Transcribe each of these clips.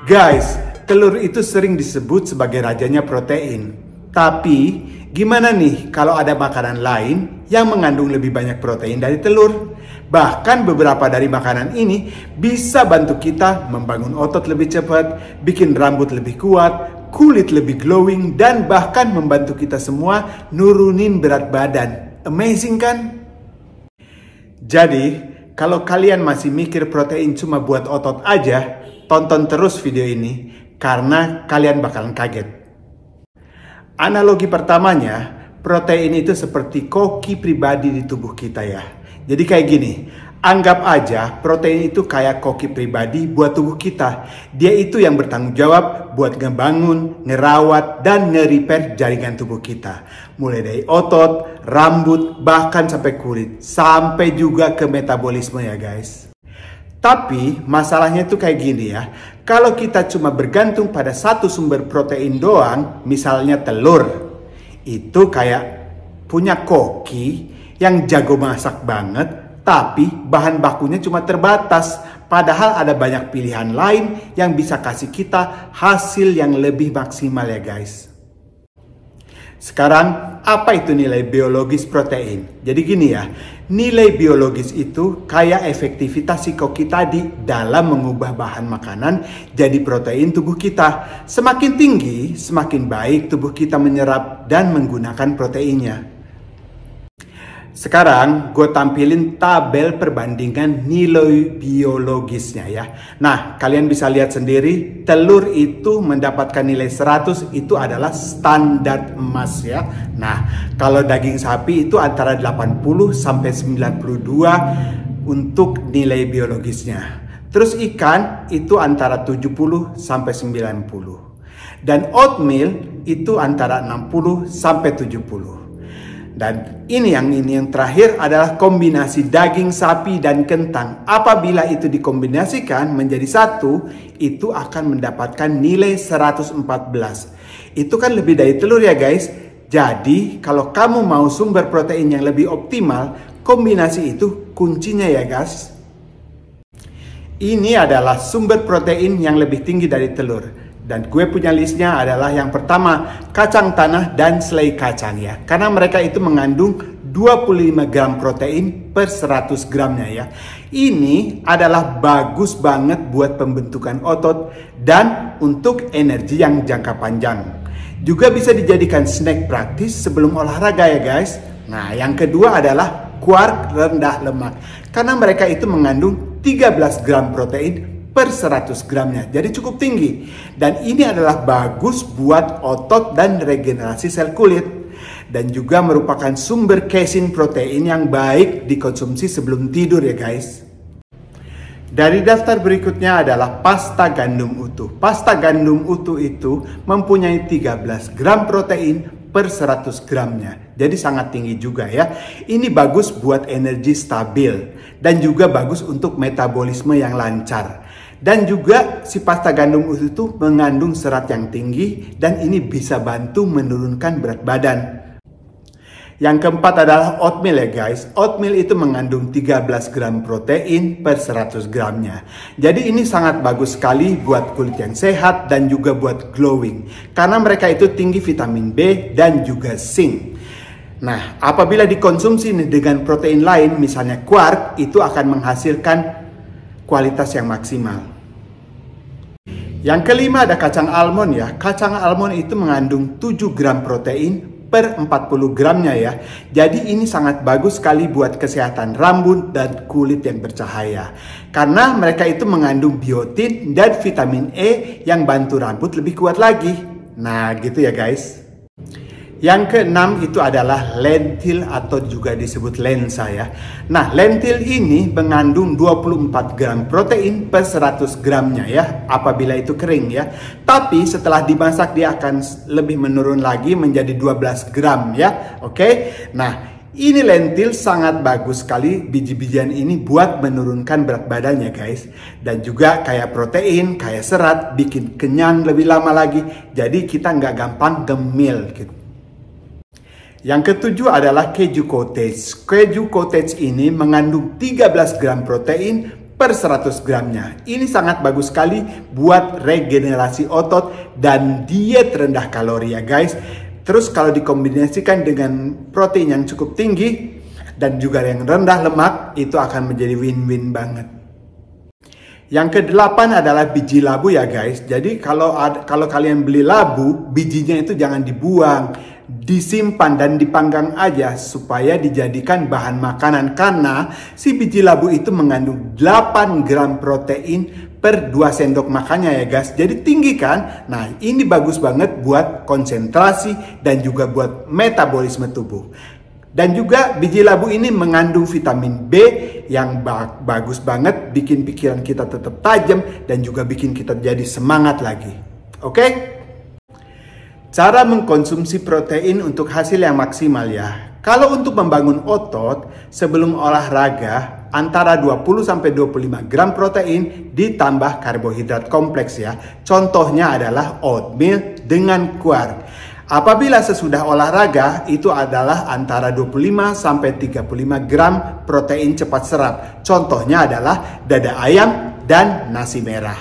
Guys, telur itu sering disebut sebagai rajanya protein. Tapi, gimana nih kalau ada makanan lain yang mengandung lebih banyak protein dari telur? Bahkan beberapa dari makanan ini bisa bantu kita membangun otot lebih cepat, bikin rambut lebih kuat, kulit lebih glowing, dan bahkan membantu kita semua nurunin berat badan. Amazing kan? Jadi, kalau kalian masih mikir protein cuma buat otot aja, tonton terus video ini karena kalian bakalan kaget. Analogi pertamanya, protein itu seperti koki pribadi di tubuh kita ya. Jadi kayak gini, anggap aja protein itu kayak koki pribadi buat tubuh kita. Dia itu yang bertanggung jawab buat ngebangun, ngerawat, dan nge-repair jaringan tubuh kita. Mulai dari otot, rambut, bahkan sampai kulit. Sampai juga ke metabolisme ya guys. Tapi masalahnya tuh kayak gini ya. Kalau kita cuma bergantung pada satu sumber protein doang, misalnya telur, itu kayak punya koki yang jago masak banget, tapi bahan bakunya cuma terbatas. Padahal ada banyak pilihan lain yang bisa kasih kita hasil yang lebih maksimal ya guys. Sekarang, apa itu nilai biologis protein? Jadi gini ya, nilai biologis itu kayak efektivitas si koki tadi dalam mengubah bahan makanan jadi protein tubuh kita. Semakin tinggi, semakin baik tubuh kita menyerap dan menggunakan proteinnya. Sekarang gue tampilin tabel perbandingan nilai biologisnya ya. Nah, kalian bisa lihat sendiri, telur itu mendapatkan nilai 100 itu adalah standar emas ya. Nah, kalau daging sapi itu antara 80 sampai 92 untuk nilai biologisnya. Terus ikan itu antara 70 sampai 90. Dan oatmeal itu antara 60 sampai 70. Dan ini yang terakhir adalah kombinasi daging sapi dan kentang. Apabila itu dikombinasikan menjadi satu, itu akan mendapatkan nilai 114. Itu kan lebih dari telur ya guys. Jadi kalau kamu mau sumber protein yang lebih optimal, kombinasi itu kuncinya ya guys. Ini adalah sumber protein yang lebih tinggi dari telur. Dan gue punya listnya adalah yang pertama, kacang tanah dan selai kacang ya. Karena mereka itu mengandung 25 gram protein per 100 gramnya ya. Ini adalah bagus banget buat pembentukan otot dan untuk energi yang jangka panjang. Juga bisa dijadikan snack praktis sebelum olahraga ya guys. Nah, yang kedua adalah quark rendah lemak. Karena mereka itu mengandung 13 gram protein per 100 gramnya, jadi cukup tinggi. Dan ini adalah bagus buat otot dan regenerasi sel kulit. Dan juga merupakan sumber casein protein yang baik dikonsumsi sebelum tidur ya guys. Dari daftar berikutnya adalah pasta gandum utuh. Pasta gandum utuh itu mempunyai 13 gram protein per 100 gramnya. Jadi sangat tinggi juga ya. Ini bagus buat energi stabil. Dan juga bagus untuk metabolisme yang lancar. Dan juga si pasta gandum utuh itu mengandung serat yang tinggi dan ini bisa bantu menurunkan berat badan. Yang keempat adalah oatmeal ya guys. Oatmeal itu mengandung 13 gram protein per 100 gramnya. Jadi ini sangat bagus sekali buat kulit yang sehat dan juga buat glowing. Karena mereka itu tinggi vitamin B dan juga zinc. Nah, apabila dikonsumsi dengan protein lain misalnya quark, itu akan menghasilkan kualitas yang maksimal. Yang kelima ada kacang almond ya. Kacang almond itu mengandung 7 gram protein per 40 gramnya ya. Jadi ini sangat bagus sekali buat kesehatan rambut dan kulit yang bercahaya. Karena mereka itu mengandung biotin dan vitamin E yang bantu rambut lebih kuat lagi. Nah gitu ya guys. Yang keenam itu adalah lentil atau juga disebut lensa ya. Nah, lentil ini mengandung 24 gram protein per 100 gramnya ya, apabila itu kering ya. Tapi setelah dimasak dia akan lebih menurun lagi menjadi 12 gram ya. Oke. Nah, ini lentil sangat bagus sekali biji-bijian ini buat menurunkan berat badannya guys. Dan juga kayak protein, kayak serat, bikin kenyang lebih lama lagi. Jadi kita nggak gampang gemil gitu. Yang ketujuh adalah keju cottage. Keju cottage ini mengandung 13 gram protein per 100 gramnya. Ini sangat bagus sekali buat regenerasi otot dan diet rendah kalori ya guys. Terus kalau dikombinasikan dengan protein yang cukup tinggi dan juga yang rendah lemak, itu akan menjadi win-win banget. Yang ke-8 adalah biji labu ya guys. Jadi kalau kalian beli labu, bijinya itu jangan dibuang, disimpan dan dipanggang aja supaya dijadikan bahan makanan, karena si biji labu itu mengandung 8 gram protein per 2 sendok makannya ya guys. Jadi tinggi kan? Nah, ini bagus banget buat konsentrasi dan juga buat metabolisme tubuh. Dan juga biji labu ini mengandung vitamin B yang bagus banget, bikin pikiran kita tetap tajam dan juga bikin kita jadi semangat lagi. Oke? Cara mengkonsumsi protein untuk hasil yang maksimal ya. Kalau untuk membangun otot sebelum olahraga, antara 20-25 gram protein ditambah karbohidrat kompleks ya. Contohnya adalah oatmeal dengan quark. Apabila sesudah olahraga, itu adalah antara 25-35 gram protein cepat serap. Contohnya adalah dada ayam dan nasi merah.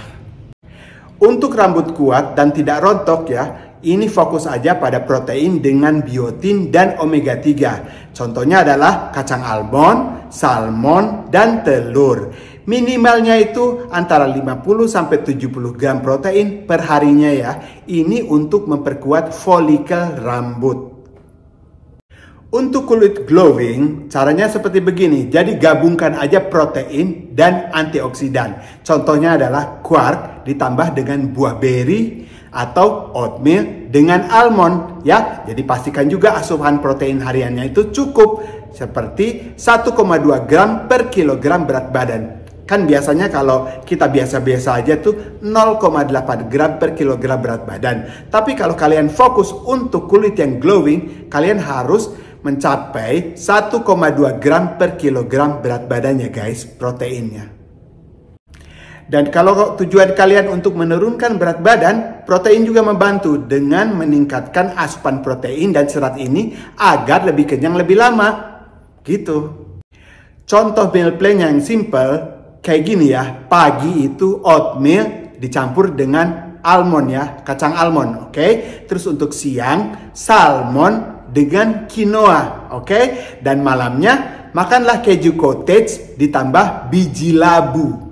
Untuk rambut kuat dan tidak rontok ya, ini fokus aja pada protein dengan biotin dan omega 3. Contohnya adalah kacang almond, salmon, dan telur. Minimalnya itu antara 50-70 gram protein per harinya ya. Ini untuk memperkuat folikel rambut. Untuk kulit glowing, caranya seperti begini. Jadi gabungkan aja protein dan antioksidan. Contohnya adalah quark ditambah dengan buah beri atau oatmeal dengan almond ya. Jadi pastikan juga asupan protein hariannya itu cukup, seperti 1,2 gram per kilogram berat badan. Kan biasanya kalau kita biasa-biasa aja tuh 0,8 gram per kilogram berat badan. Tapi kalau kalian fokus untuk kulit yang glowing, kalian harus mencapai 1,2 gram per kilogram berat badannya guys, proteinnya. Dan kalau tujuan kalian untuk menurunkan berat badan, protein juga membantu dengan meningkatkan asupan protein dan serat ini agar lebih kenyang lebih lama. Gitu. Contoh meal plan yang simple kayak gini ya. Pagi itu oatmeal dicampur dengan almond ya, kacang almond, oke? Terus untuk siang salmon dengan quinoa, oke? Dan malamnya makanlah keju cottage ditambah biji labu.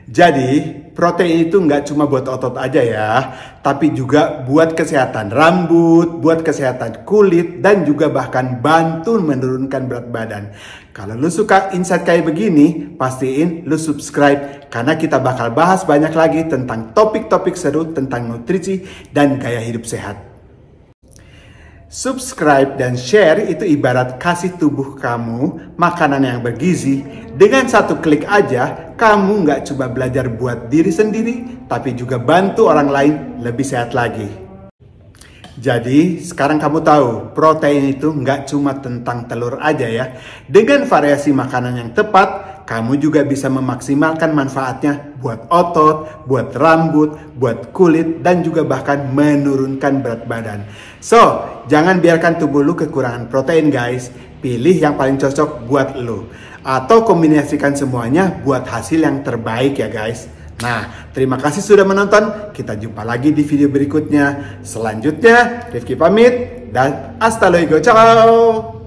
Jadi, protein itu nggak cuma buat otot aja ya, tapi juga buat kesehatan rambut, buat kesehatan kulit, dan juga bahkan bantu menurunkan berat badan. Kalau lu suka insight kayak begini, pastiin lu subscribe, karena kita bakal bahas banyak lagi tentang topik-topik seru tentang nutrisi dan gaya hidup sehat. Subscribe dan share itu ibarat kasih tubuh kamu makanan yang bergizi. Dengan satu klik aja, kamu nggak cuma belajar buat diri sendiri, tapi juga bantu orang lain lebih sehat lagi. Jadi, sekarang kamu tahu, protein itu nggak cuma tentang telur aja ya. Dengan variasi makanan yang tepat, kamu juga bisa memaksimalkan manfaatnya buat otot, buat rambut, buat kulit, dan juga bahkan menurunkan berat badan. So, jangan biarkan tubuh lu kekurangan protein guys. Pilih yang paling cocok buat lu. Atau kombinasikan semuanya buat hasil yang terbaik ya guys. Nah, terima kasih sudah menonton. Kita jumpa lagi di video berikutnya. Selanjutnya, Rifki pamit dan hasta luego. Ciao!